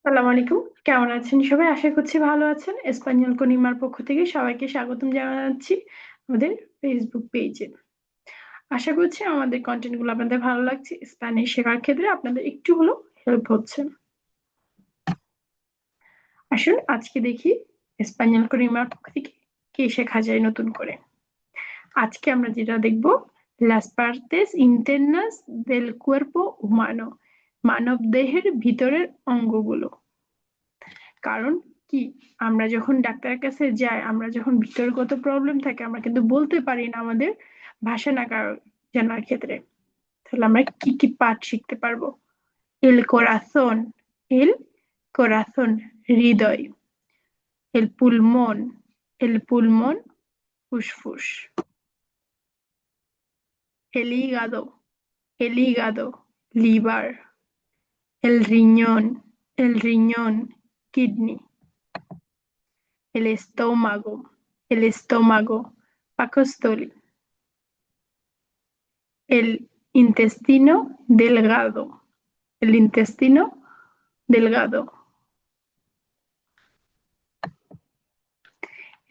আসসালামু আলাইকুম। কেমন আছেন সবাই? আশা করছি ভালো আছেন। এস্পানিওল কনিমার পক্ষ থেকে সবাইকে স্বাগতম জানাচ্ছি আমাদের ফেসবুক পেজে। আশা করছি আমাদের কন্টেন্ট গুলো আপনাদের ভালো লাগছে। স্প্যানিশ শেখার ক্ষেত্রে আপনাদের একটু হলেও হেল্প হচ্ছে। আসুন আজকে দেখি এস্পানিওল কনিমার পক্ষ থেকে কি শেখা যায় নতুন করে। আজকে আমরা যেটা দেখব las partes internas del cuerpo humano, মানব দেহের ভিতরের অঙ্গগুলো। কারণ কি, আমরা যখন ডাক্তারের কাছে যাই, আমরা যখন ভিতরগত প্রবলেম থাকে আমরা কিন্তু বলতে পারি না আমাদের ভাষা না জানার ক্ষেত্রে। তাহলে আমরা কি কি পাঠ শিখতে পারবো? এল কোরাসন, এল কোরাসন হৃদয়। এল পুলমন ফুসফুস। এল হিগাদো liver. el el riñón kidney. el estómago, el estómago পাকস্থলী। el intestino delgado, el intestino delgado,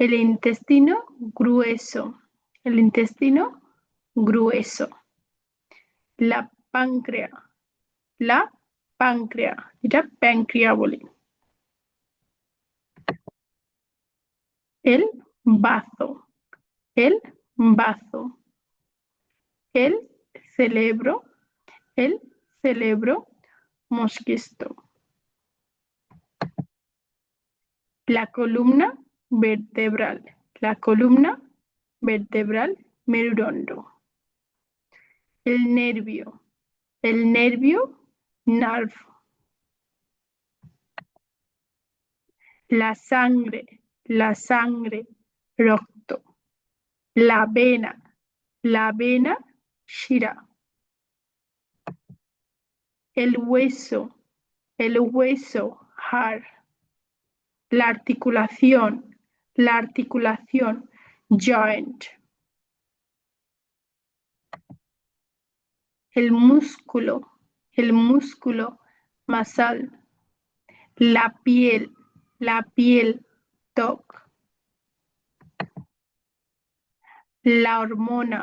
el intestino grueso, el intestino grueso, la páncreas, la páncreas, এটা প্যাংক্রিয়া বলি। el bazo, el bazo, el cerebro, el cerebro mosquisto, la columna vertebral, la columna vertebral merudondo, el nervio nerve, la sangre rocto, la vena shira, el hueso har, la articulación joint, el músculo masal, la piel TOC, la hormona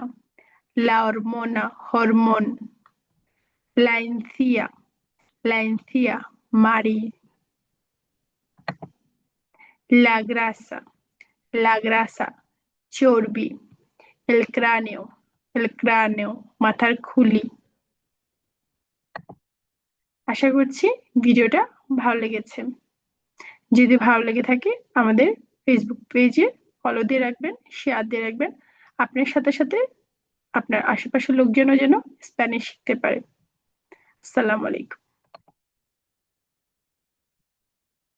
hormón, la encía Mari, la grasa চর্বি, el cráneo মাথার খুলি। আশা করছি ভিডিওটা ভালো লেগেছে। যদি ভালো লেগে থাকে আমাদের ফেসবুক পেজে ফলো দিয়ে রাখবেন, শেয়ার দিয়ে রাখবেন। আপনার সাথে সাথে আপনার আশেপাশের লোকজনও যেন স্প্যানিশ শিখতে পারে। আসসালামু আলাইকুম।